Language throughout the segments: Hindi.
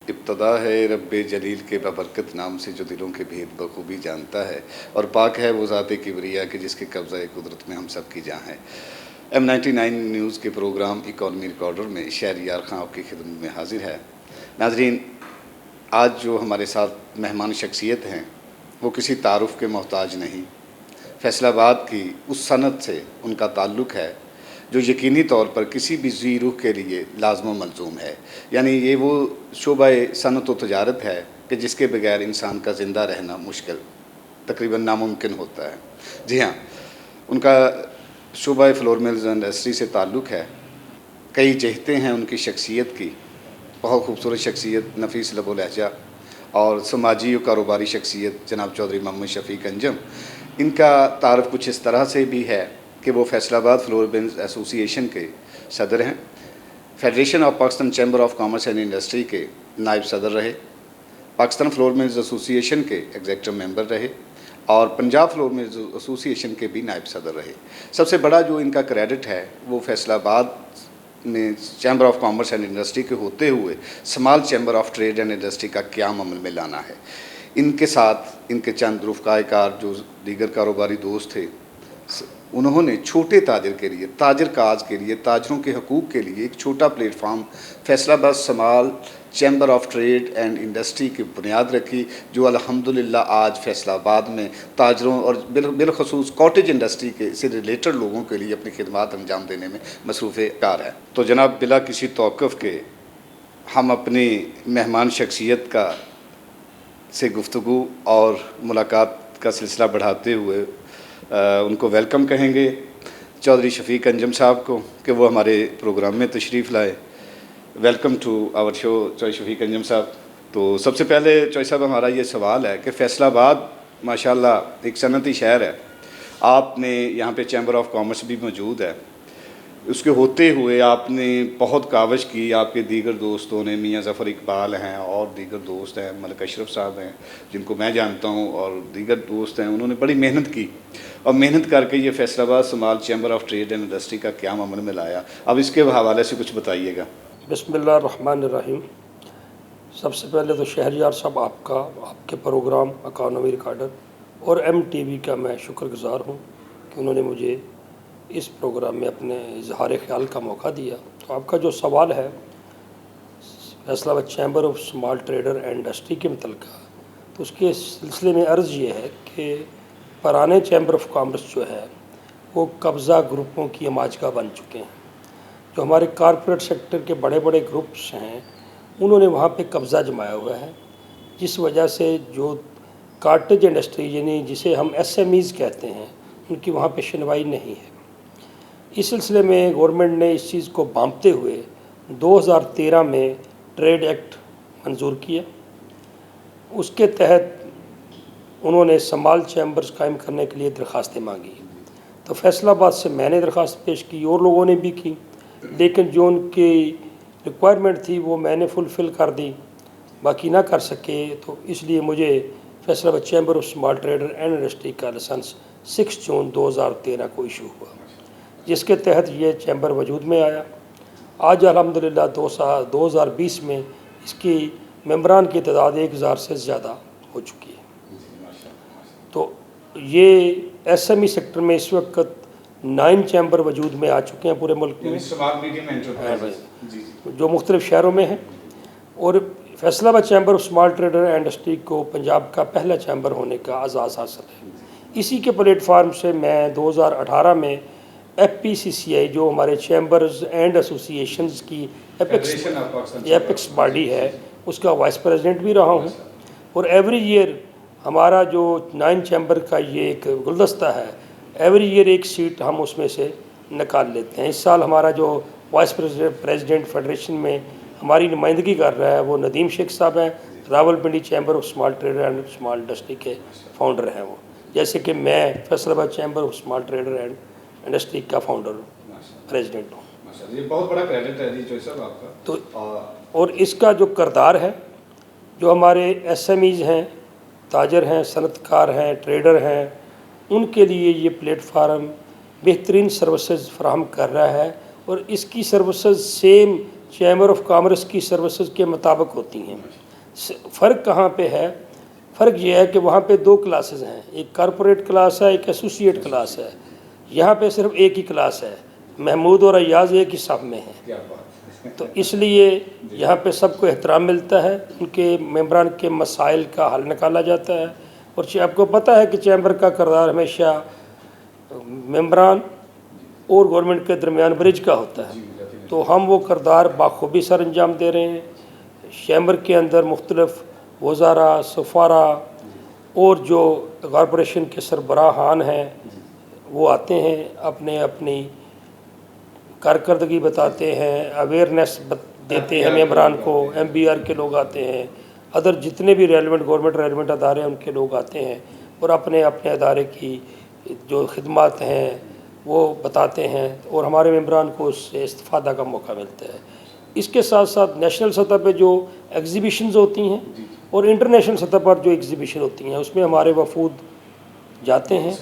इब्तदा है रब्बे जलील के बबरकत नाम से जो दिलों के भेद बखूबी जानता है, और पाक है वो ज़ात किबरिया के जिसके कब्ज़ा कुदरत में हम सब की जान है। M99 न्यूज़ के प्रोग्राम इकॉनमी रिकॉर्डर में शहरियार खां आपकी खिदमत में हाजिर है। नाजरीन, आज जो हमारे साथ मेहमान शख्सियत हैं वो किसी तारुफ़ के मोहताज नहीं, फैसलाबाद की उस सनत से उनका ताल्लुक़ है जो यकीनी तौर पर किसी भी ज़ी रूह के लिए लाज़िम मलज़ूम है। यानी ये वो शोबा सनत व तजारत है कि जिसके बगैर इंसान का ज़िंदा रहना मुश्किल, तकरीबन नामुमकिन होता है। जी हाँ, उनका शोबा फ्लोर मिल्स इंडस्ट्री से ताल्लुक़ है। कई जहतें हैं उनकी शख्सियत की, बहुत खूबसूरत शख्सियत, नफीस लबो लहजा और समाजी और कारोबारी शख्सियत जनाब चौधरी मोहम्मद शफ़ीक अंजम। इनका तारफ़ कुछ इस तरह से भी है कि वो फैसलाबाद फ्लोर मिल्स एसोसिएशन के सदर हैं, federation of Pakistan chamber of commerce and industry के नायब सदर रहे, पाकिस्तान फ्लोर मिल्स एसोसिएशन के एग्जेक्टिव मेंबर रहे और पंजाब फ्लोर मिल्स एसोसिएशन के भी नायब सदर रहे। सबसे बड़ा जो इनका क्रेडिट है वो फैसलाबाद में chamber of commerce and industry के होते हुए small chamber of trade and industry का क़याम अमल में लाना है। इनके साथ इनके चंद रफ़क़ाए-कार जो दीगर कारोबारी दोस्त थे, उन्होंने छोटे ताजर के लिए, ताजर काज के लिए, ताजरों के हकूक़ के लिए एक छोटा platform Faisalabad small chamber of trade and industry की बुनियाद रखी, जो अल्हम्दुलिल्लाह आज फैसलाबाद में ताजरों और बिलखसूस कॉटेज इंडस्ट्री के से रिलेटेड लोगों के लिए अपनी खिदमात अंजाम देने में मसरूफ़ कार है। तो जनाब, बिला किसी तौक़ुफ़ के हम अपनी मेहमान शख्सियत का से गुफ्तगू और मुलाकात का सिलसिला बढ़ाते हुए उनको वेलकम कहेंगे चौधरी शफ़ीक अंजम साहब को कि वो हमारे प्रोग्राम में तशरीफ़ लाए। Welcome to our show Chaudhary Shafiq Anjum साहब। तो सबसे पहले चौधरी साहब, हमारा ये सवाल है कि फैसलाबाद माशाल्लाह एक सनती शहर है, आपने यहाँ पे चैम्बर ऑफ कॉमर्स भी मौजूद है, उसके होते हुए आपने बहुत काविश की, आपके दीगर दोस्तों ने, मियाँ ज़फ़र इकबाल हैं और दीगर दोस्त हैं, मलिक अशरफ साहब हैं जिनको मैं जानता हूँ, और दीगर दोस्त हैं, उन्होंने बड़ी मेहनत की और मेहनत करके ये Faisalabad small chamber of trade and industry का क़याम अमल में लाया। अब इसके हवाले से कुछ बताइएगा। बिस्मिल्लाहिर्रहमानिर्रहीम। सबसे पहले तो शहरियार साहब आपका, आपके प्रोग्राम इकॉनमी रिकॉर्डर और MTV का मैं शुक्रगुज़ार हूँ कि उन्होंने मुझे इस प्रोग्राम में अपने इजहार ख्याल का मौका दिया। तो आपका जो सवाल है Faisalabad chamber of small trader and industry के मतलब, तो उसके सिलसिले में अर्ज़ ये है कि पुराने चैम्बर ऑफ कॉमर्स जो है वो कब्ज़ा ग्रुपों की अमाजगा बन चुके हैं। जो हमारे कॉरपोरेट सेक्टर के बड़े बड़े ग्रुप्स हैं उन्होंने वहाँ पे कब्ज़ा जमाया हुआ है, जिस वजह से जो कॉटेज इंडस्ट्री यानी जिसे हम SMEs कहते हैं उनकी वहाँ पे सुनवाई नहीं है। इस सिलसिले में गवर्नमेंट ने इस चीज़ को भांपते हुए 2013 में ट्रेड एक्ट मंजूर किया। उसके तहत उन्होंने स्मॉल चैम्बर्स कायम करने के लिए दरख्वास्तें मांगी। तो फैसलाबाद से मैंने दरख्वास्त पेश की और लोगों ने भी की, लेकिन जो उनकी रिक्वायरमेंट थी वो मैंने फुलफ़िल कर दी, बाकी ना कर सके। तो इसलिए मुझे Faisalabad chamber of small trader and industry का लाइसेंस 6 जून 2013 को इशू हुआ, जिसके तहत ये चैम्बर वजूद में आया। आज अल्हम्दुलिल्लाह 2020 में इसकी मेंबरान की तादाद 1000 से ज़्यादा हो चुकी है। तो ये SME सेक्टर में इस वक्त 9 चैम्बर वजूद में आ चुके हैं पूरे मुल्क में, जो मुख्तलिफ़ शहरों में हैं। और Faisalabad chamber of small trader and industry को पंजाब का पहला चैम्बर होने का आज़ाज़ हासिल है। इसी के प्लेटफार्म से मैं 2018 में FPCCI जो हमारे चैम्बर्स एंड एसोसिएशंस की एपेक्स बॉडी है उसका वाइस प्रेसिडेंट भी रहा हूँ। और एवरी ईयर हमारा जो 9 चैम्बर का ये एक गुलदस्ता है, एवरी ईयर एक सीट हम उसमें से निकाल लेते हैं। इस साल हमारा जो वाइस प्रेसिडेंट फेडरेशन में हमारी नुमाइंदगी कर रहा है वो नदीम शेख साहब हैं, Rawalpindi chamber of small trader and small industry के फाउंडर हैं वो, जैसे कि मैं Faisalabad chamber of small trader and industry का फाउंडर प्रेसिडेंट हूँ। ये बहुत बड़ा क्रेडिट है जी चौधरी साहब आपका। तो और इसका जो करदार है, जो हमारे SMEs हैं, ताजर हैं, सनतकार हैं, ट्रेडर हैं, उनके लिए ये प्लेटफार्म बेहतरीन सर्विसेज फराहम कर रहा है। और इसकी services same chamber of commerce की सर्विसेज के मुताबिक होती हैं। फ़र्क कहाँ पे है? फ़र्क ये है कि वहाँ पे 2 क्लासेस हैं, एक कॉरपोरेट क्लास है, एक एसोसिएट क्लास है। यहाँ पे सिर्फ एक ही क्लास है, महमूद और अय्याज़ एक ही साथ में हैं। तो इसलिए यहाँ पे सबको एहतराम मिलता है, उनके मेंबरान के मसाइल का हल निकाला जाता है। और आपको पता है कि चैम्बर का किरदार हमेशा मेंबरान और गवर्नमेंट के दरमियान ब्रिज का होता है, तो हम वो किरदार बाखूबी सर अंजाम दे रहे हैं। चैम्बर के अंदर मुख्तलिफ वज़ारा, सफ़ारा और जो कॉरपोरेशन के सरबराहान हैं वो आते हैं, अपने अपनी कारकर्दगी बताते हैं, अवेयरनेस देते हैं मेंबरान को। MBR के लोग आते हैं, अदर जितने भी रेलिवेंट गवर्नमेंट रेलिवेंट अदारे हैं उनके लोग आते हैं और अपने अपने अदारे की जो खिदमत हैं वो बताते हैं और हमारे मेंबरान को उससे इस्तिफ़ादा का मौका मिलता है। इसके साथ साथ नेशनल सतह पे जो एग्ज़िबिशंस होती हैं और इंटरनेशनल सतह पर जो एग्ज़िबिशन होती हैं उसमें हमारे वफूद जाते हैं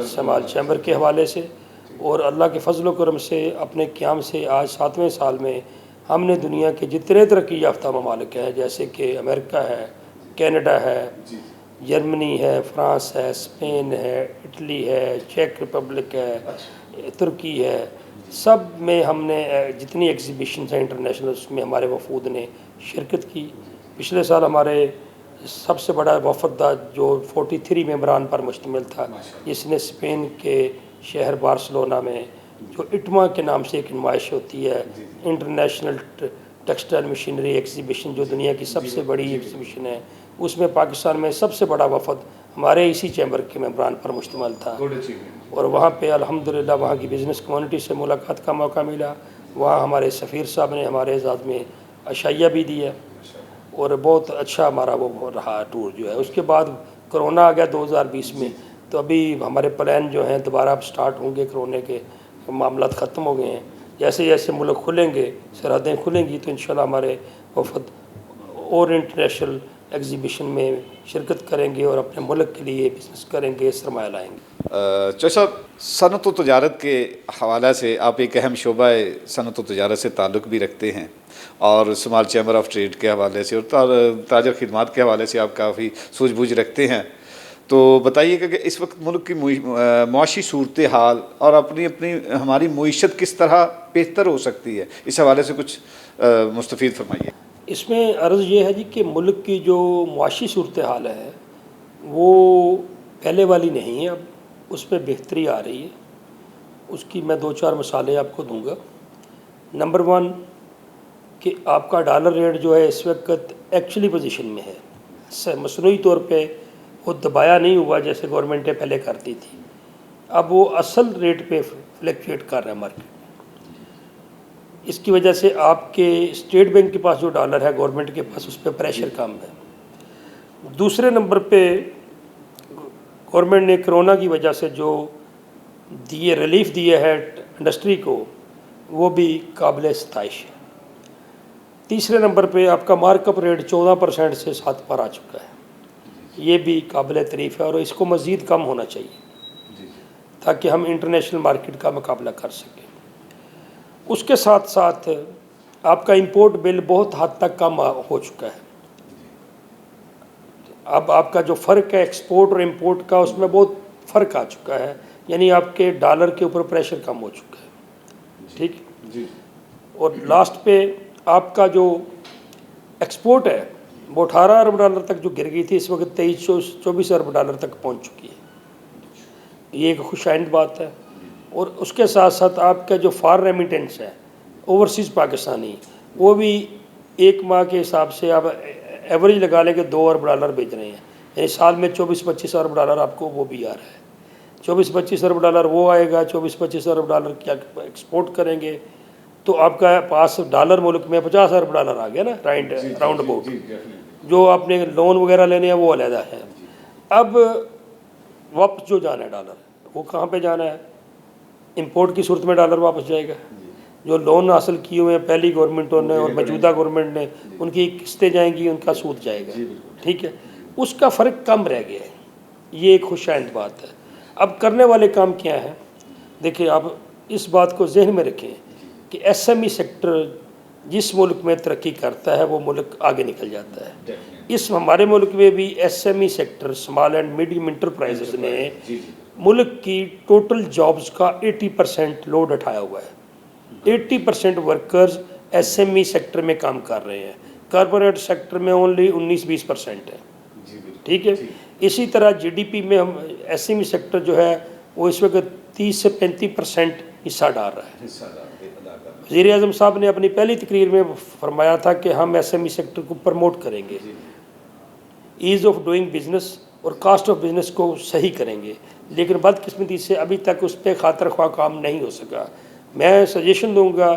समाल चैम्बर के हवाले से। और अल्लाह के फजल व करम से अपने क़याम से आज 7वें साल में हमने दुनिया के जितने तरक्की याफ्ता ममालिक हैं, जैसे कि अमेरिका है, कनाडा है, जर्मनी है, फ्रांस है, स्पेन है, इटली है, चेक रिपब्लिक है, तुर्की है, सब में हमने जितनी एग्ज़िबिशन हैं इंटरनेशनल उसमें हमारे वफूद ने शिरकत की। पिछले साल हमारे सबसे बड़ा वफद जो 43 मेंबरान पर मुश्तमिल था, जिसने स्पेन के शहर बार्सिलोना में जो इटमा के नाम से एक नुमाइश होती है, इंटरनेशनल टेक्सटाइल मशीनरी एग्ज़िबिशन, जो दुनिया की सबसे बड़ी एग्ज़िबिशन है, उसमें पाकिस्तान में सबसे बड़ा वफद हमारे इसी चैम्बर के मेंबरान पर मुश्तमिल था। और वहाँ पे अल्हम्दुलिल्लाह वहाँ की बिज़नेस कम्युनिटी से मुलाकात का मौका मिला। वहाँ हमारे सफ़ीर साहब ने हमारे एजाज़ में अशाइया भी दी है और बहुत अच्छा हमारा वो रहा टूर जो है। उसके बाद कोरोना आ गया 2020 में, तो अभी हमारे प्लान जो हैं दोबारा अब स्टार्ट होंगे। कोरोना के मामलात ख़त्म हो गए हैं, जैसे जैसे मुल्क खुलेंगे, सरहदें खुलेंगी तो इंशाल्लाह हमारे वफद और इंटरनेशनल एग्ज़िबिशन में शिरकत करेंगे और अपने मुल्क के लिए बिज़नेस करेंगे, सरमाया लाएंगे। चौधरी साहब, सनअत व तजारत के हवाला से आप एक अहम शोबा सनअत व तजारत से ताल्लुक़ भी रखते हैं और समाल चैम्बर ऑफ ट्रेड के हवाले से और ताजर खिदमात के हवाले से आप काफ़ी सूझबूझ रखते हैं। तो बताइएगा कि इस वक्त मुल्क की मुआशी सूरत हाल और अपनी अपनी हमारी मुईशत किस तरह बेहतर हो सकती है, इस हवाले से कुछ मुस्तफ़ीद फरमाइए। इसमें अर्ज़ ये है जी कि मुल्क की जो मुआशी सूरत हाल है वो पहले वाली नहीं है, अब उसमें बेहतरी आ रही है। उसकी मैं 2-4 मिसालें आपको दूंगा। नंबर 1 कि आपका डॉलर रेट जो है इस वक्त एक्चुअली पोजीशन में है, मसनूई तौर पे वो दबाया नहीं हुआ जैसे गवर्नमेंटें पहले करती थी। अब वो असल रेट पे फ्लक्चुएट कर रहा है मार्केट। इसकी वजह से आपके स्टेट बैंक के पास जो डॉलर है गवर्नमेंट के पास, उस पर प्रेशर कम है। दूसरे नंबर पे गवर्नमेंट ने कोरोना की वजह से जो रिलीफ दिए है इंडस्ट्री को, वो भी काबिल सताइश है। तीसरे नंबर पे आपका मार्कअप रेट 14% से 7 पर आ चुका है, ये भी काबिल तारीफ़ है और इसको मज़ीद कम होना चाहिए ताकि हम इंटरनेशनल मार्केट का मुकाबला कर सकें। उसके साथ साथ आपका इंपोर्ट बिल बहुत हद तक कम हो चुका है। अब आपका जो फ़र्क है एक्सपोर्ट और इंपोर्ट का, उसमें बहुत फ़र्क आ चुका है, यानी आपके डॉलर के ऊपर प्रेशर कम हो चुका है। ठीक जी। और लास्ट पे आपका जो एक्सपोर्ट है वो 18 अरब डॉलर तक जो गिर गई थी, इस वक्त 23-24 अरब डॉलर तक पहुंच चुकी है। ये एक खुशाइंद बात है। और उसके साथ साथ आपका जो फॉरेन रेमिटेंस है ओवरसीज़ पाकिस्तानी, वो भी एक माह के हिसाब से आप एवरेज लगा लें कि 2 अरब डॉलर भेज रहे हैं, यानी साल में 24-25 अरब डॉलर आपको वो भी आ रहा है। 24-25 अरब डॉलर वो आएगा, 24-25 अरब डॉलर क्या एक्सपोर्ट करेंगे, तो आपका पास डॉलर मुल्क में 50 अरब डॉलर आ गया ना, राउंड अबाउट। जो आपने लोन वगैरह लेने हैं वो अलहदा है। अब वापस जो जाना है डॉलर, वो कहाँ पे जाना है? इंपोर्ट की सूरत में डॉलर वापस जाएगा। जो लोन हासिल किए हुए हैं पहली गवर्नमेंटों ने और मौजूदा गवर्नमेंट ने, उनकी किस्तें जाएंगी, उनका सूद जाएगा। ठीक है, उसका फ़र्क कम रह गया है, ये एक खुशाइंद बात है। अब करने वाले काम क्या है? देखिए, आप इस बात को जहन में रखें कि SME सेक्टर जिस मुल्क में तरक्की करता है वो मुल्क आगे निकल जाता है। इस हमारे मुल्क में भी SME sector, small and medium enterprises ने मुल्क की टोटल जॉब्स का 80% लोड उठाया हुआ है। 80% वर्कर्स एसएमई सेक्टर में काम कर रहे हैं, कॉरपोरेट सेक्टर में ओनली 19-20% है। ठीक है, इसी तरह जीडीपी में हम एसएमई सेक्टर जो है वो इस वक्त 30 से 35% हिस्सा डाल रहा है। वज़ीर आज़म साहब ने अपनी पहली तकरीर में फरमाया था कि हम एसएमई सेक्टर को प्रमोट करेंगे, ईज़ ऑफ डूइंग बिजनेस और कास्ट ऑफ बिजनेस को सही करेंगे, लेकिन बदकिस्मती से अभी तक उस पर खातर ख्वाह काम नहीं हो सका। मैं सजेशन दूंगा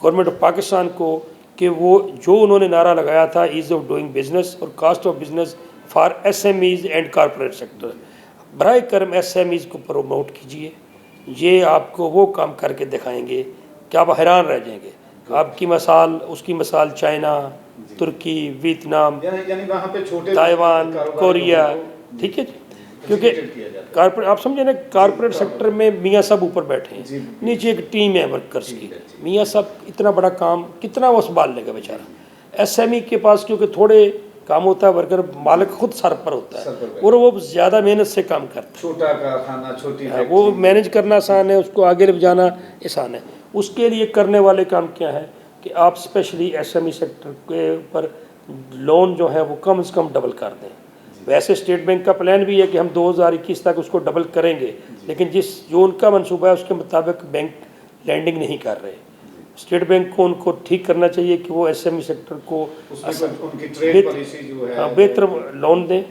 गवर्नमेंट ऑफ पाकिस्तान को कि वो जो उन्होंने नारा लगाया था ईज़ ऑफ डूइंग बिजनेस और cost of business for SMEs and corporate sector, बराए करम एसएमईज़ को प्रमोट कीजिए। ये आपको वो काम करके दिखाएंगे कि आप हैरान रह जाएंगे। आपकी मिसाल, उसकी मिसाल चाइना, तुर्की, वियतनाम, यानी वहाँ पे छोटे ताइवान, कोरिया, ठीक है। क्योंकि कारपोरेट, आप समझे ना, कारपोरेट सेक्टर में मियाँ साहब ऊपर बैठे हैं, नीचे एक टीम है वर्कर्स की। मियाँ साहब इतना बड़ा काम कितना वो संभाल लेगा बेचारा। एसएमई के पास क्योंकि थोड़े काम होता है, वर्कर मालिक खुद सर पर होता है और वो ज़्यादा मेहनत से काम करता है। छोटा कारखाना, छोटी वो मैनेज करना आसान है, उसको आगे ले जाना आसान है। उसके लिए करने वाले काम क्या है कि आप स्पेशली एसएमई सेक्टर के ऊपर लोन जो है वो कम से कम डबल कर दें। वैसे स्टेट बैंक का प्लान भी है कि हम 2021 तक उसको डबल करेंगे, लेकिन जो उनका मनसूबा है उसके मुताबिक बैंक लैंडिंग नहीं कर रहे। स्टेट बैंक को उनको ठीक करना चाहिए कि वो एसएमई सेक्टर को बेहतर लोन दें।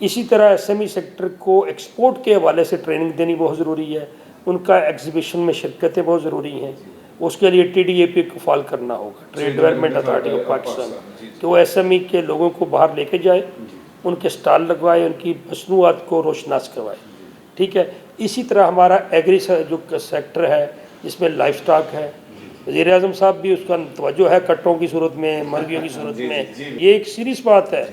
इसी तरह एसएमई सेक्टर को एक्सपोर्ट के हवाले से ट्रेनिंग देनी बहुत ज़रूरी है, उनका एग्जीबिशन में शिरकतें बहुत ज़रूरी हैं। उसके लिए TDAP को फॉल करना होगा, trade development authority of Pakistan, कि वो एसएमई के लोगों को बाहर लेके जाए, उनके स्टॉल लगवाए, उनकी मसनूआत को रोशनास करवाए। ठीक है, इसी तरह हमारा एग्री जो सेक्टर है जिसमें लाइफ स्टॉक है, वज़ीर आज़म साहब भी उसका तवज्जो है कट्टों की सूरत में, मुर्गियों की सूरत में। ये एक सीरियस बात है।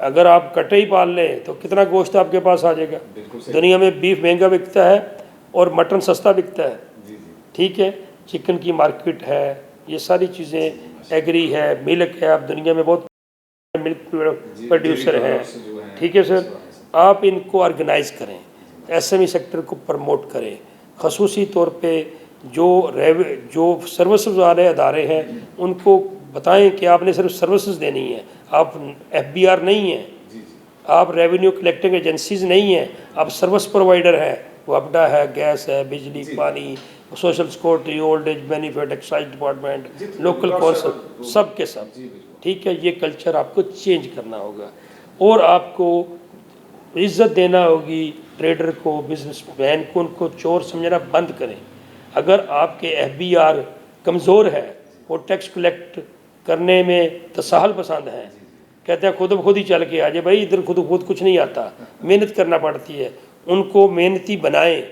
अगर आप कट्टे ही पाल लें तो कितना गोश्त आपके पास आ जाएगा। दुनिया में बीफ महंगा बिकता है और मटन सस्ता बिकता है। ठीक है, चिकन की मार्केट है, ये सारी चीज़ें, एग्री है, मिल्क है, आप दुनिया में बहुत मिल्क प्रोड्यूसर हैं। ठीक है सर, आप इनको ऑर्गेनाइज़ करें, एसएमई सेक्टर को प्रमोट करें, खसूसी तौर पे जो सर्विसेज वाले अदारे हैं उनको बताएं कि आपने सिर्फ सर्विसेज देनी है, आप FBR नहीं हैं, आप रेवेन्यू कलेक्टिंग एजेंसीज नहीं हैं, आप सर्विस प्रोवाइडर हैं। वपडा है, गैस है, बिजली, पानी, social security, old age benefit, excise department, local council, सब के सब। ठीक है, ये कल्चर आपको चेंज करना होगा और आपको इज्जत देना होगी ट्रेडर को, बिजनेसमैन को। उनको चोर समझना बंद करें। अगर आपके FBR कमज़ोर है, वो टैक्स कलेक्ट करने में तसाहल पसंद हैं, कहते हैं खुद ब खुद ही चल के आ जाए, भाई इधर खुद कुछ नहीं आता, मेहनत करना पड़ती है। उनको मेहनती बनाएं।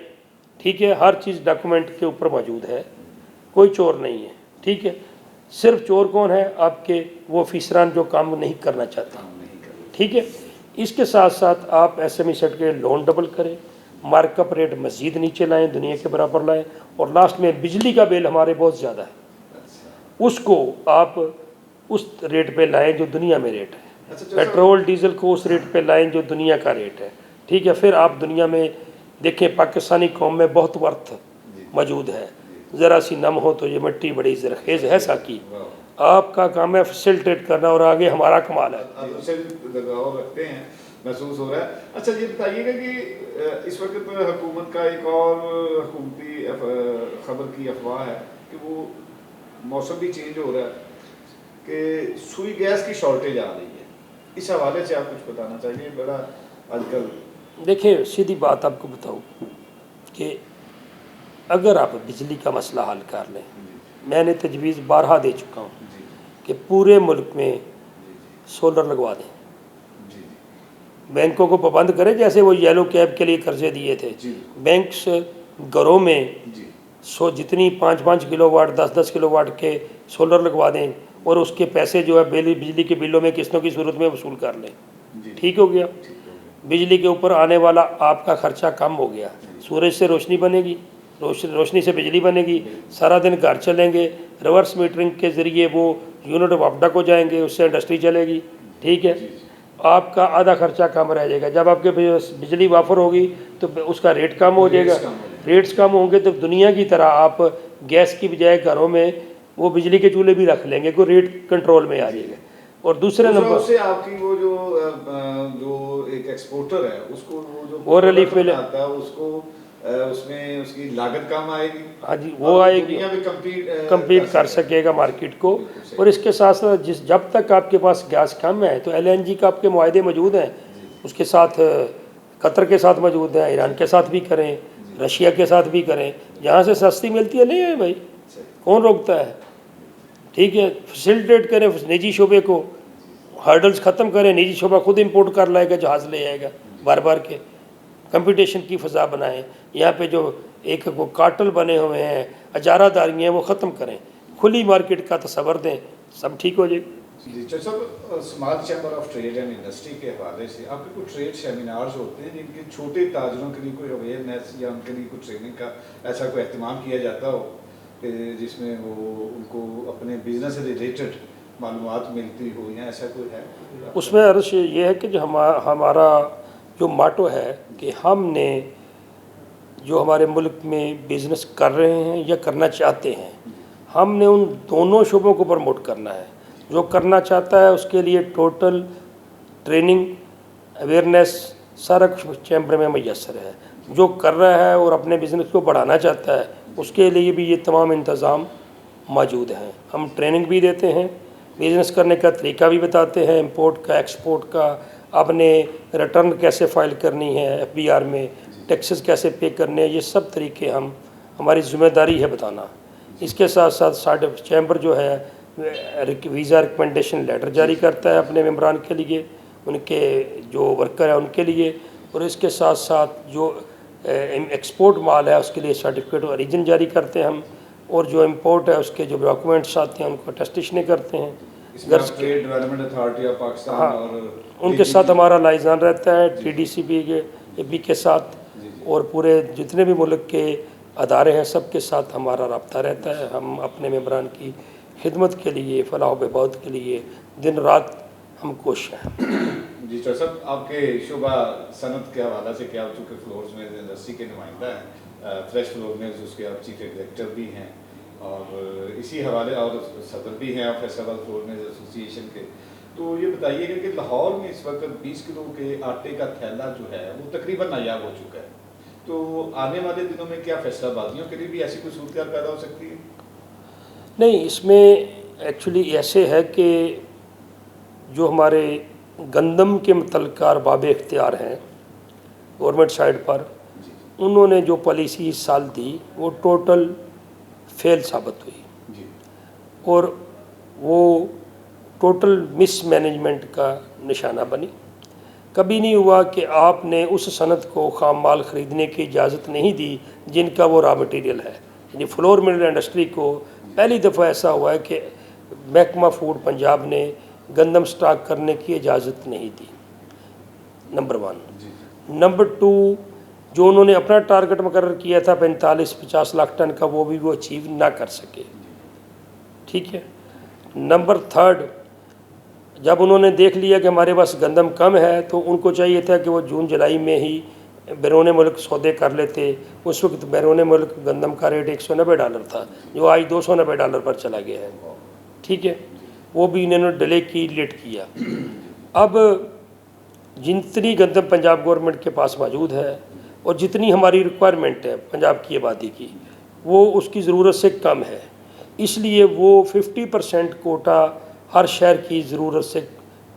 ठीक है, हर चीज़ डॉक्यूमेंट के ऊपर मौजूद है, कोई चोर नहीं है। ठीक है, सिर्फ चोर कौन है? आपके वो अफीसरान जो काम नहीं करना चाहते। ठीक है, इसके साथ साथ आप एसएमई सेक्टर के लोन डबल करें, मार्कअप रेट मज़ीद नीचे लाएं, दुनिया के बराबर लाएं, और लास्ट में बिजली का बिल हमारे बहुत ज़्यादा है, उसको आप उस रेट पे लाएं जो दुनिया में रेट है। पेट्रोल डीजल को उस रेट पे लाएं जो दुनिया का रेट है। ठीक है, फिर आप दुनिया में देखें, पाकिस्तानी कौम में बहुत वर्थ मौजूद है। ज़रा सी नम हो तो ये मिट्टी बड़ी जरखेज़ है साकी। आपका काम है फैसिलिटेट करना और आगे हमारा कमाल है। रखते हैं, महसूस हो रहा है। अच्छा, ये बताइएगा कि इस वक्त हुकूमत का एक और हुकूमती खबर की अफवाह है कि वो मौसम भी चेंज हो रहा है कि सुई गैस की शॉर्टेज आ रही है। इस हवाले से आप कुछ बताना चाहिए। बड़ा आजकल देखिए, सीधी बात आपको बताऊँ कि अगर आप बिजली का मसला हल कर लें, मैंने तजवीज़ 12 दे चुका हूँ कि पूरे मुल्क में सोलर लगवा दें, बैंकों को पाबंद करें, जैसे वो येलो कैब के लिए कर्जे दिए थे। बैंक्स घरों में जितनी 5-5 किलोवाट 10-10 किलोवाट के सोलर लगवा दें और उसके पैसे जो है बिजली के बिलों में किस्तों की सूरत में वसूल कर लें। ठीक हो गया, बिजली के ऊपर आने वाला आपका खर्चा कम हो गया। सूरज से रोशनी बनेगी, रोशनी से बिजली बनेगी, सारा दिन घर चलेंगे, रिवर्स मीटरिंग के ज़रिए वो यूनिट ऑफ अपडा को जाएंगे, उससे इंडस्ट्री चलेगी। ठीक है, आपका आधा खर्चा कम रह जाएगा। जब आपके पास बिजली वाफर होगी तो उसका रेट कम हो जाएगा। रेट्स कम होंगे तो दुनिया की तरह आप गैस की बजाय घरों में वो बिजली के चूल्हे भी रख लेंगे, कोई रेट कंट्रोल में आ जाएगा। और दूसरे नंबर से आपकी वो जो एक एक्सपोर्टर है उसको वो रिलीफ मिले, आता है उसको उसमें उसकी लागत कम आएगी। हाँ जी, वो आएगी, कम्पीट कर सकेगा मार्केट को। और इसके साथ साथ जब तक आपके पास गैस कम है तो LNG का आपके मुआहदे मौजूद हैं, उसके साथ कतर के साथ मौजूद हैं, ईरान के साथ भी करें, रशिया के साथ भी करें, जहाँ से सस्ती मिलती है नहीं है भाई, कौन रोकता है। ठीक है, फैसिलिटेट करें निजी शोबे को, हर्डल्स ख़त्म करें, निजी शोबा खुद इंपोर्ट कर लाएगा, जहाज़ ले आएगा बार बार के, कंपटीशन की फ़ज़ा बनाएं। यहाँ पे जो एक वो कार्टल बने हुए हैं, अजारादारी हैं, वो ख़त्म करें, खुली मार्केट का तस्वर दें, सब ठीक हो जाएगा। जी sir, small chamber of trade and industry के हवाले से आपके कुछ ट्रेड सेमिनार्स होते हैं जिनके छोटे ताजरों के लिए कोई अवेयरनेस या उनके लिए कुछ ट्रेनिंग का ऐसा कोई एहतमाम किया जाता हो जिसमें वो उनको अपने बिजनेस से रिलेटेड मालूमात मिलती हो, या ऐसा कोई है? उसमें अर्ज ये है कि जो हमारा जो माटो है कि हमने जो हमारे मुल्क में बिज़नेस कर रहे हैं या करना चाहते हैं, हमने उन दोनों शोबों को प्रमोट करना है। जो करना चाहता है उसके लिए टोटल ट्रेनिंग अवेयरनेस सारा चैम्बर में मैसर है। जो कर रहा है और अपने बिज़नेस को बढ़ाना चाहता है उसके लिए भी ये तमाम इंतज़ाम मौजूद हैं। हम ट्रेनिंग भी देते हैं, बिज़नेस करने का तरीका भी बताते हैं, इंपोर्ट का, एक्सपोर्ट का, अपने रिटर्न कैसे फ़ाइल करनी है, FBR में टैक्सेस कैसे पे करने हैं, ये सब तरीके हमारी ज़िम्मेदारी है बताना। इसके साथ साथ साढ़े चैम्बर जो है वीज़ा रिकमेंडेशन लेटर जारी करता है अपने मेम्बरान के लिए, उनके जो वर्कर हैं उनके लिए, और इसके साथ साथ जो एक्सपोर्ट माल है उसके लिए सर्टिफिकेट ऑफ ओरिजिन जारी करते हैं हम, और जो इंपोर्ट है उसके जो डॉक्यूमेंट्स आते हैं उनको टेस्टेशने करते हैं। Trade development authority of Pakistan, हाँ, और उनके साथ हमारा लाइजान रहता है, TDCB के साथ, और पूरे जितने भी मुल्क के अदारे हैं सबके साथ हमारा रब्ता रहता है। हम अपने मेम्बरान की खिदमत के लिए, फलाह बहबूद के लिए दिन रात हम कोशिश हैं। जी साहब, आपके शुबा सनत के हवाला से क्या, चूँकि फ्लोर्स में इंडस्ट्री के नुमाइंदा हैं, फ्रेश फ्लोर में उसके आप चीफ एग्जीक्यूटिव भी हैं और इसी हवाले और सदर भी हैं फैसलाबाद फ्लोर में एसोसिएशन के, तो ये बताइएगा कि लाहौर में इस वक्त 20 किलो के आटे का थैला जो है वो तकरीबन नायाब हो चुका है, तो आने वाले दिनों में क्या फैसलाबादियों के लिए भी ऐसी कोई सूरत पैदा हो सकती है? नहीं, इसमें एक्चुअली ऐसे है कि जो हमारे गंदम के मुतल्लिक़ अरबाब इख्तियार हैं गवर्नमेंट साइड पर, उन्होंने जो पॉलिसी इस साल दी वो टोटल फेल साबित हुई और वो टोटल मिसमैनेजमेंट का निशाना बनी। कभी नहीं हुआ कि आपने उस सनत को खाम माल ख़रीदने की इजाज़त नहीं दी जिनका वो रॉ मटेरियल है। यानी फ्लोर मिल इंडस्ट्री को पहली दफ़ा ऐसा हुआ है कि महकमा फूड पंजाब ने गंदम स्टॉक करने की इजाज़त नहीं दी, नंबर 1। नंबर 2, जो उन्होंने अपना टारगेट मुकर्रर किया था 45-50 लाख टन का, वो भी वो अचीव ना कर सके। ठीक है। नंबर 3, जब उन्होंने देख लिया कि हमारे पास गंदम कम है तो उनको चाहिए था कि वो जून जुलाई में ही बैरून मुल्क सौदे कर लेते। उस वक्त बैरून मुल्क गंदम का रेट $190 था, जो आज $290 पर चला गया है। ठीक है, वो भी इन्होंने डिले की, लेट किया। अब जितनी गंदम पंजाब गवर्नमेंट के पास मौजूद है और जितनी हमारी रिक्वायरमेंट है पंजाब की आबादी की, वो उसकी ज़रूरत से कम है, इसलिए वो 50% कोटा हर शहर की ज़रूरत से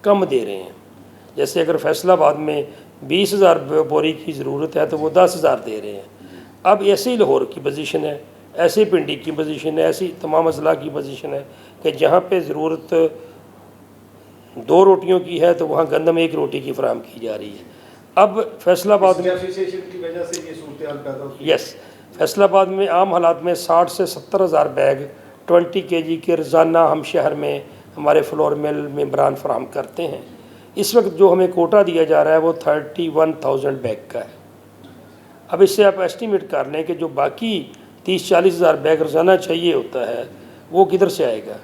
कम दे रहे हैं। जैसे अगर फैसलाबाद में 20,000 बोरी की ज़रूरत है तो वो 10,000 दे रहे हैं। अब ऐसे ही लाहौर की पोजीशन है, ऐसे पिंडी की पोजीशन है, ऐसी तमाम अजला की पोजीशन है कि जहाँ पे ज़रूरत 2 रोटियों की है तो वहाँ गंदम 1 रोटी की फराहम की जा रही है। अब फैसलाबाद में की वजह से ये सूरत हाल पैदा होती है। यस, फैसलाबाद में आम हालात में 60 से 70,000 बैग 20 kg के रोज़ाना हम शहर में हमारे फ्लोर मिल में ब्रांड फराहम करते हैं। इस वक्त जो हमें कोटा दिया जा रहा है वो 31,000 बैग का है। अब इससे आप एस्टिमेट कर लें कि जो बाकी 30-40 हज़ार बैग रोज़ाना चाहिए होता है वो किधर से आएगा?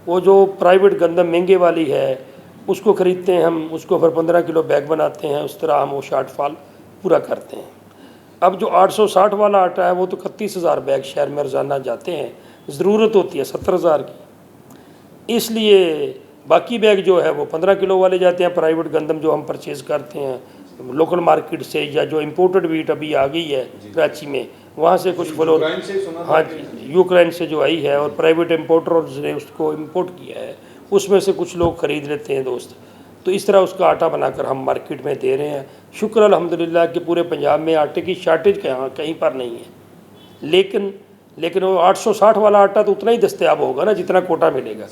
वो जो प्राइवेट गंदम महंगे वाली है उसको ख़रीदते हैं हम, उसको फिर 15 किलो बैग बनाते हैं, उस तरह हम वो शॉर्टफॉल पूरा करते हैं। अब जो 860 वाला आटा है वो तो 31,000 बैग शहर में रोज़ाना जाते हैं, ज़रूरत होती है 70,000 की, इसलिए बाकी बैग जो है वो 15 किलो वाले जाते हैं। प्राइवेट गंदम जो हम परचेज़ करते हैं लोकल मार्केट से, या जो इम्पोर्टेड वीट अभी आ गई है कराची में, वहाँ से कुछ फ्लोर, हाँ जी, यूक्रेन से जो आई है और प्राइवेट इम्पोर्टर्स ने उसको इम्पोर्ट किया है, उसमें से कुछ लोग ख़रीद लेते हैं दोस्त। तो इस तरह उसका आटा बनाकर हम मार्केट में दे रहे हैं। शुक्र अल्हम्दुलिल्लाह कि पूरे पंजाब में आटे की शार्टेज कहीं पर नहीं है, लेकिन वो 860 वाला आटा तो उतना ही दस्तयाब होगा ना जितना कोटा मिलेगा।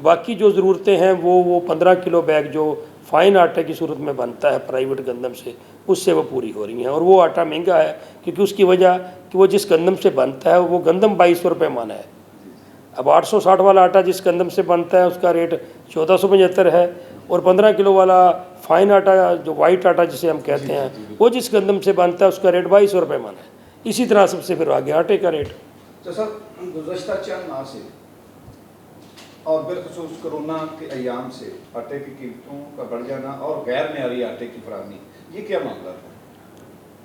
बाकी जो ज़रूरतें हैं वो 15 किलो बैग जो फ़ाइन आटे की सूरत में बनता है प्राइवेट गंदम से, उससे वो पूरी हो रही हैं। और वो आटा महंगा है क्योंकि उसकी वजह कि वो जिस गंदम से बनता है वो गंदम 2200 रुपये माना है। अब 860 वाला आटा जिस गंदम से बनता है उसका रेट 1475 है, और 15 किलो वाला फ़ाइन आटा जो वाइट आटा जिसे हम कहते हैं वो जिस गंदम से बनता है उसका रेट 2200 रुपये माना है। इसी तरह सबसे फिर आगे आटे का रेट। तो सर गुज़श्ता चंद माह से और बिलखसूस कोरोना के अयाम से आटे की कीमतों का बढ़ जाना और गैर मेयारी आटे की फराहमी, ये क्या मामला था?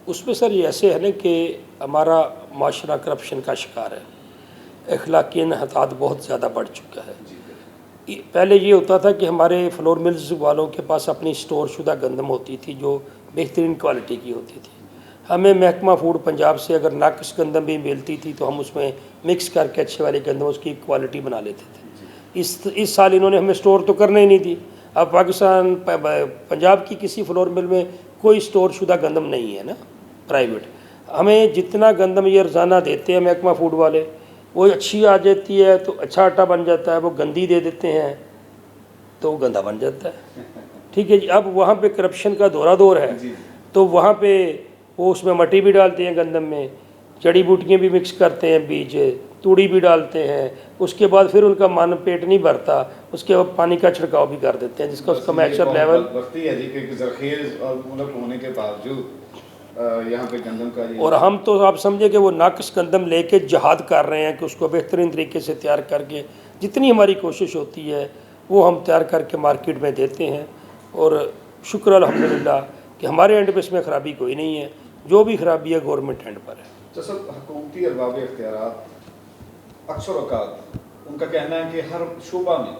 उसमें सर ये ऐसे है ना कि हमारा माशरा करप्शन का शिकार है, अखलाकी इन्हतात बहुत ज़्यादा बढ़ चुका है। पहले ये होता था कि हमारे फ्लोर मिल्स वालों के पास अपनी स्टोर शुदा गंदम होती थी जो बेहतरीन क्वालिटी की होती थी। हमें महकमा फूड पंजाब से अगर नाकिस गंदम भी मिलती थी तो हम उसमें मिक्स करके अच्छे वाले गंदम उसकी क्वालिटी बना लेते थे। इस साल इन्होंने हमें स्टोर तो करना ही नहीं दी। अब पाकिस्तान पंजाब की किसी फ्लोर मिल में कोई स्टोर शुदा गंदम नहीं है ना प्राइवेट। हमें जितना गंदम ये रोज़ाना देते हैं महकमा फूड वाले, वो अच्छी आ जाती है तो अच्छा आटा बन जाता है, वो गंदी दे देते हैं तो वो गंदा बन जाता है। ठीक है जी। अब वहाँ पे करप्शन का दौर है, तो वहाँ पे वो उसमें मट्टी भी डालते हैं गंदम में, जड़ी बूटियाँ भी मिक्स करते हैं, बीज तूड़ी भी डालते हैं, उसके बाद फिर उनका मन पेट नहीं भरता, उसके बाद पानी का छिड़काव भी कर देते हैं जिसका उसका मैक्सर लेवल होने के बावजूद यहाँ पे गंदम का। और हम तो आप समझे कि वो नाकिस गंदम लेके जहाद कर रहे हैं कि उसको बेहतरीन तरीके से तैयार करके, जितनी हमारी कोशिश होती है वो हम तैयार करके मार्केट में देते हैं। और शुक्र अल्हम्दुलिल्लाह कि हमारे एंड पे इसमें ख़राबी कोई नहीं है, जो भी ख़राबी है गवर्नमेंट एंड पर है। तो सब हुकूमती अरबाब इख्तियारात अक्सर औकात उनका कहना है कि हर शोबा में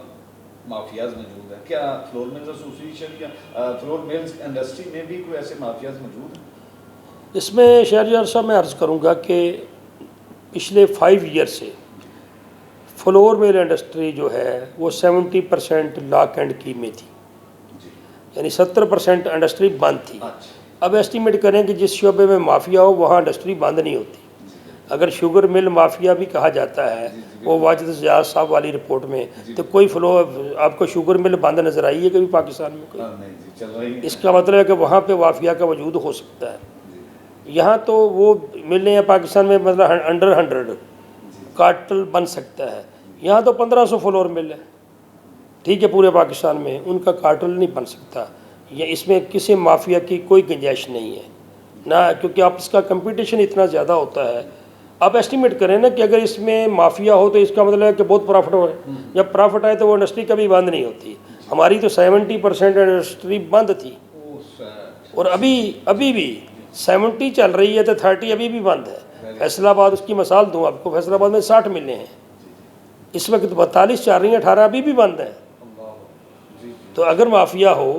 माफियाज मौजूद है। क्या फ्लोर मिल्स एसोसिएशन या फ्लोर मिल्स इंडस्ट्री में भी कोई ऐसे माफियाज मौजूद हैं? इसमें शहरयार साहब मैं अर्ज़ करूँगा कि पिछले 5 ईयर से फ्लोर मिल इंडस्ट्री जो है वो 70% लॉक एंड की में थी, यानी 70% इंडस्ट्री बंद थी। अब एस्टिमेट करें कि जिस शोबे में माफिया हो वहाँ इंडस्ट्री बंद नहीं होती। अगर शुगर मिल माफिया भी कहा जाता है वो वाजिद ज़िया साहब वाली रिपोर्ट में, तो कोई फ्लो आपको शुगर मिल बंद नज़र आई है कभी पाकिस्तान में कोई? इसका मतलब है कि वहाँ पे माफिया का वजूद हो सकता है। यहाँ तो वो मिलें हैं पाकिस्तान में मतलब अंडर 100 कार्टल बन सकता है, यहाँ तो 1500 फ्लोर मिल है, ठीक है, पूरे पाकिस्तान में उनका कार्टल नहीं बन सकता। या इसमें किसी माफिया की कोई गुंजाइश नहीं है ना, क्योंकि आप इसका कंपटीशन इतना ज़्यादा होता है। आप एस्टिमेट करें ना कि अगर इसमें माफिया हो तो इसका मतलब है कि बहुत प्रॉफिट हो, जब प्रॉफिट आए तो वो इंडस्ट्री कभी बंद नहीं होती। हमारी तो 70% इंडस्ट्री बंद थी और अभी भी 70 चल रही है तो 30 अभी भी बंद है। फैसलाबाद उसकी मिसाल दूँ आपको, फैसलाबाद में 60 मिलें हैं इस वक्त, 42 चल रही हैं, 18 अभी भी बंद हैं। तो अगर माफिया हो,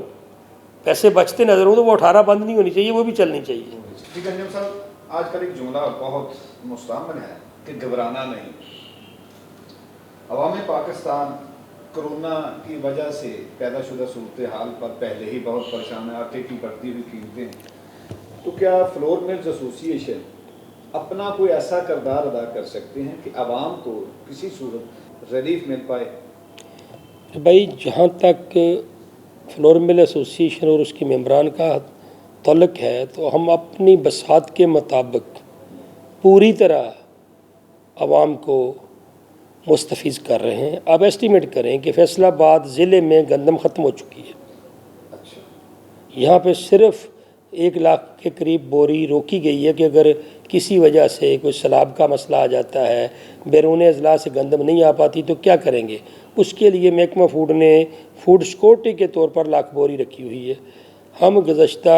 पैसे बचते नजर हो तो वो 18 बंद नहीं होनी चाहिए, वो भी चलनी चाहिए। ठीक है साहब, आजकल एक जुमला बहुत मुस्तअमल है कि घबराना नहीं। अवाम पाकिस्तान कोरोना की वजह से पैदा शुदा सूरत हाल पर पहले ही बहुत परेशान है, आटे की बढ़ती हुई कीमतें। तो क्या फ्लोर मिल्स एसोसिएशन अपना कोई ऐसा किरदार अदा कर सकते हैं कि आवाम को किसी सूरत रिलीफ मिल पाए? भाई, जहाँ तक फ्लोर मिल एसोसिएशन और उसके मेम्बरान का तल्लुक़ है तो हम अपनी बसात के मुताबिक पूरी तरह आवाम को मुस्तफ़ीज़ कर रहे हैं। अब एस्टिमेट करें कि फैसलाबाद ज़िले में गंदम ख़त्म हो चुकी है। अच्छा। यहाँ पे सिर्फ 1 लाख के करीब बोरी रोकी गई है कि अगर किसी वजह से कोई सैलाब का मसला आ जाता है, बैरून अजला से गंदम नहीं आ पाती तो क्या करेंगे। उसके लिए महकमा फूड ने फूड सिक्योरिटी के तौर पर 1 लाख बोरी रखी हुई है। हम गुज़श्ता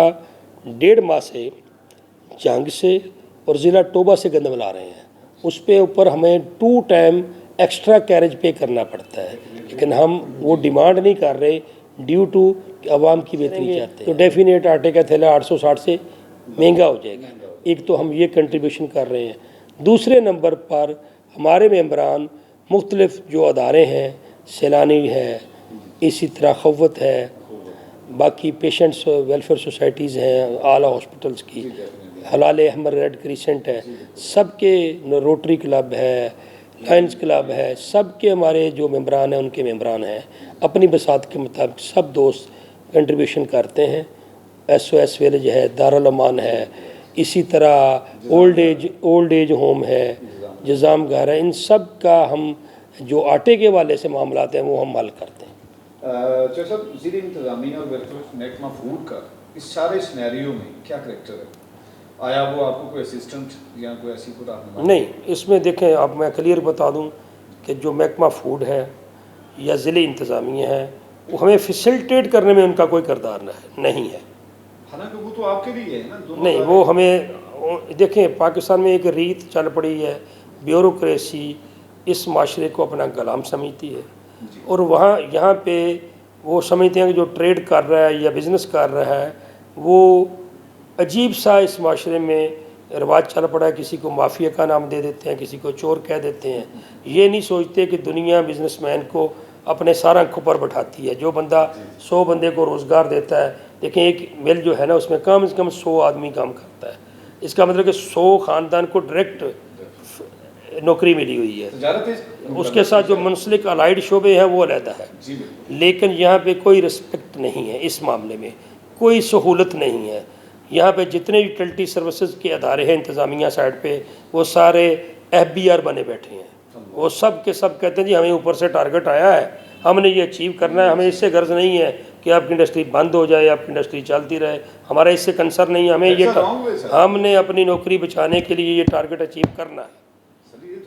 1.5 माह से जंग से और ज़िला टोबा से गंदम ला रहे हैं। उस पे ऊपर हमें 2 टाइम एक्स्ट्रा कैरेज पे करना पड़ता है, लेकिन हम वो डिमांड नहीं कर रहे ड्यू टू आवाम की बेहतरी चाहते हैं। तो डेफिनेट आटे का थैला 860 से महंगा हो जाएगा। एक तो हम ये कंट्रीब्यूशन कर रहे हैं। दूसरे नंबर पर हमारे मेम्बरान मुख्तलिफ जो अदारे हैं, सैलानी है, इसी तरह खव्वत है, बाकी पेशेंट्स वेलफेयर सोसाइटीज़ हैं, आला हॉस्पिटल्स की, हलाल अहमर रेड क्रिसेंट है, सबके, रोटरी क्लब है, लायंस क्लब है, सबके हमारे जो मेम्बरान हैं उनके मेम्बरान हैं। अपनी बसात के मुताबिक सब दोस्त कंट्रीब्यूशन करते हैं। SOS विलेज है, दारुल अमान है, इसी तरह ओल्ड एज होम है, निज़ाम घर है। इन सब का हम जो आटे के वाले से मामला हैं वो हम हल करते हैं। साहब, ज़िले इंतज़ामिया और वेलफेयर महकमा फूड का इस सारे सिनेरियो में क्या करैक्टर है? आया वो आपको कोई असिस्टेंट या कोई ऐसी कोई रहनुमाई? नहीं, इसमें देखें, अब मैं क्लियर बता दूं कि जो महकमा फूड है या ज़िले इंतज़ामिया है वो हमें फैसिलिटेट करने में उनका कोई किरदार नहीं है। हालांकि वो तो आपके लिए है ना, दोनों नहीं, वो हमें, देखें, पाकिस्तान में एक रीत चल पड़ी है, ब्यूरोक्रेसी इस माशरे को अपना गुलाम समझती है और वहाँ यहाँ पे वो समझते हैं कि जो ट्रेड कर रहा है या बिज़नेस कर रहा है वो अजीब सा इस माशरे में रिवाज चल पड़ा है। किसी को माफिया का नाम दे देते हैं, किसी को चोर कह देते हैं। ये नहीं सोचते कि दुनिया बिजनेसमैन को अपने सारा ऊपर बैठाती है। जो बंदा 100 बंदे को रोज़गार देता है, देखें एक मिल जो है ना उसमें कम से कम 100 आदमी काम करता है। इसका मतलब कि 100 ख़ानदान को डायरेक्ट नौकरी मिली हुई है। उसके साथ जो मुंसलिक अलाइड शोबे हैं वो अलहदा है, लेकिन यहाँ पे कोई रिस्पेक्ट नहीं है। इस मामले में कोई सहूलत नहीं है। यहाँ पे जितने यूटिलिटी सर्विसेज के अदारे हैं इंतज़ामिया साइड पे वो सारे FBR बने बैठे हैं। वो सब के सब कहते हैं जी हमें ऊपर से टारगेट आया है, हमने ये अचीव करना है, हमें इससे गर्ज नहीं है कि आपकी इंडस्ट्री बंद हो जाए, आपकी इंडस्ट्री चलती रहे, हमारा इससे कंसर्न नहीं है। हमें ये हमने अपनी नौकरी बचाने के लिए ये टारगेट अचीव करना है।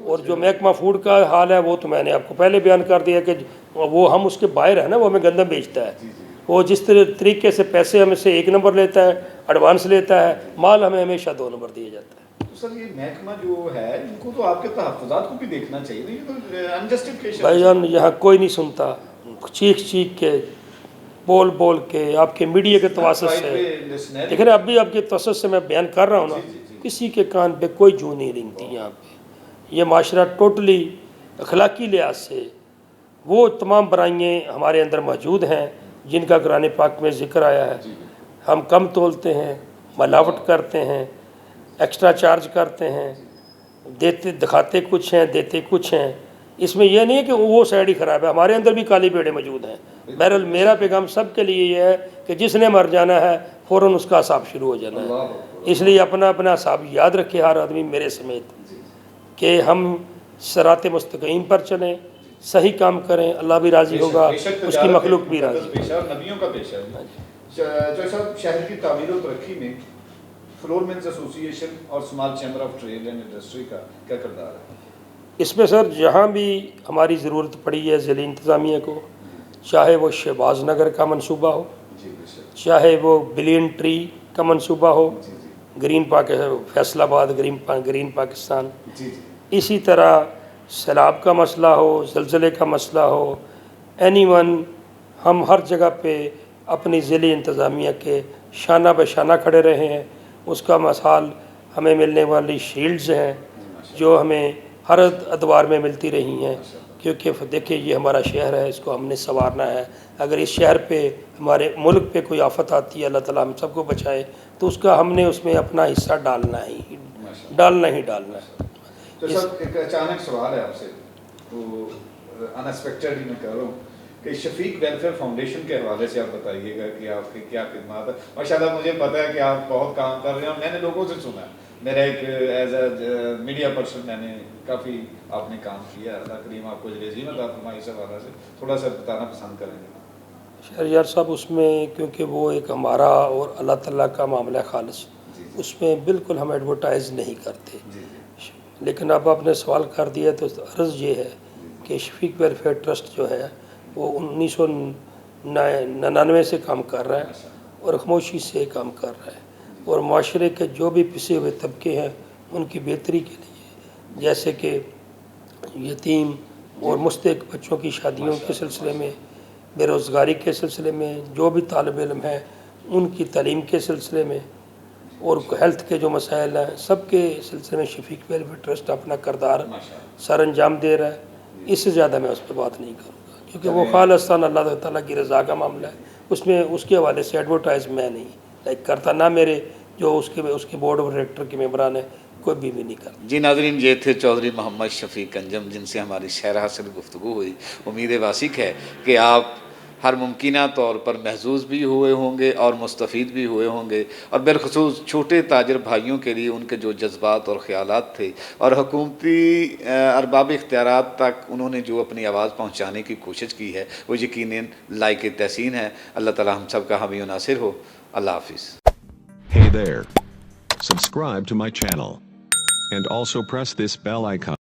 और जो महकमा फूड का हाल है वो तो मैंने आपको पहले बयान कर दिया कि वो हम उसके बाहर है ना, वो हमें गंदम बेचता है। वो जिस तरीके से पैसे हमें से 1 नंबर लेता है, एडवांस लेता है, माल हमें हमेशा 2 नंबर दिया जाता है। तो सर ये महकमा जो है इनको तो आपके तहफ़्फ़ुज़ात को भी देखना चाहिए, ये तो अनजस्टिफिकेशन। भाईजान यहाँ कोई नहीं सुनता, चीख के बोल के आपके मीडिया के तवसत से, लेकिन अभी आपके तवसत से मैं बयान कर रहा हूँ ना, किसी के कान पे कोई जू नहीं रेंगती। यहाँ पे ये माशरा टोटली अखलाकी लिहाज से वो तमाम बुराइयाँ हमारे अंदर मौजूद हैं जिनका कुरान पाक में ज़िक्र आया है। हम कम तोलते हैं, मिलावट करते हैं, एक्स्ट्रा चार्ज करते हैं, देते दिखाते कुछ हैं, देते कुछ हैं। इसमें यह नहीं है कि वो साइड ही ख़राब है, हमारे अंदर भी काली बेड़े मौजूद हैं। बहरहाल मेरा पैगाम सब के लिए ये है कि जिसने मर जाना है फ़ौरन उसका हिसाब शुरू हो जाना है। इसलिए अपना अपना हिसाब याद रखे हर आदमी, मेरे समेत, कि हम सिरात मुस्तकीम पर चलें, सही काम करें, अल्लाह भी राज़ी होगा, उसकी मखलूक भी राज़ी। नबियों का पेशा है। जो साहब, शहर की तामीर और तरक्की में फ्लोर मिल्स एसोसिएशन और small chamber of trade and industry का क्या किरदार है? इसमें सर जहाँ भी हमारी ज़रूरत पड़ी है ज़िले इंतज़ामिया को, चाहे वो शहबाज नगर का मनसूबा हो, चाहे वो बिलियन ट्री का मनसूबा हो, ग्रीन फैसलाबाद ग्रीन पाकिस्तान, इसी तरह सैलाब का मसला हो, ज़लज़ले का मसला हो, एनीवन, हम हर जगह पे अपनी ज़िले इंतज़ामिया के शाना बशाना खड़े रहे हैं। उसका मिसाल हमें मिलने वाली शील्ड्स हैं जो हमें हर अदवार में मिलती रही हैं, क्योंकि देखिए ये हमारा शहर है, इसको हमने संवारना है। अगर इस शहर पे, हमारे मुल्क पे कोई आफत आती है, अल्लाह ताला हम सबको बचाए, तो उसका हमने उसमें अपना हिस्सा डालना ही डालना है। तो सर एक अचानक सवाल है आपसे, तो अनएक्सपेक्टेड ही मैं कह रहा हूँ कि शफीक वेलफेयर फाउंडेशन के हवाले से आप बताइएगा कि आपकी क्या खिदमत है। माशाल्लाह मुझे पता है कि आप बहुत काम कर रहे हैं, मैंने लोगों से सुना है, मेरा एक एज ए मीडिया पर्सन मैंने काफ़ी आपने काम किया। अल्लाह करीम आपको जज़ीमत आप हमारे इस हवाले से थोड़ा सा बताना पसंद करेंगे। शहरयार साहब उसमें क्योंकि वो एक हमारा और अल्लाह ताला का मामला खालिस, उसमें बिल्कुल हम एडवर्टाइज़ नहीं करते। लेकिन अब आपने सवाल कर दिया तो अर्ज़ ये है कि शफीक वेलफेयर ट्रस्ट जो है वो 1999 से काम कर रहा है और खामोशी से काम कर रहा है और माशरे के जो भी पिसे हुए तबके हैं उनकी बेहतरी के लिए, जैसे कि यतीम और मुस्तहिक बच्चों की शादियों के सिलसिले में, बेरोज़गारी के सिलसिले में, जो भी तालिब इल्म है उनकी तालीम के सिलसिले में और हेल्थ के जो मसाइल हैं सबके सिलसिले में शफीक वेलफेयर ट्रस्ट अपना करदार सर अंजाम दे रहा है। इससे ज़्यादा मैं उस पर बात नहीं करूँगा क्योंकि वो खालिस्तान अल्लाह ताला की रज़ा का मामला है, उसमें उसके हवाले से एडवर्टाइज मैं नहीं लाइक करता, ना मेरे जो उसके बोर्ड ऑफ डायरेक्टर के मेम्बरान है कोई भी नहीं करता। जी नाज़रीन, ये थे चौधरी मोहम्मद शफीक अंजम जिनसे हमारी शहरा से गुफ्तगू हुई। उम्मीद वासिक है कि आप हर मुमकिना तौर पर महजूज़ भी हुए होंगे और मुस्तफ़ीद भी हुए होंगे और बिलखसूस छोटे ताजर भाइयों के लिए उनके जो जज्बात और ख़यालात थे और हुकूमती अरबाब इख्तियारात तक उन्होंने जो अपनी आवाज़ पहुँचाने की कोशिश की है वो यकीनन लायक तहसीन है। अल्लाह ताला हम सब का हामी व नासिर हो। अल्लाह हाफिज़। Hey there. Subscribe to my channel. And also press this bell icon.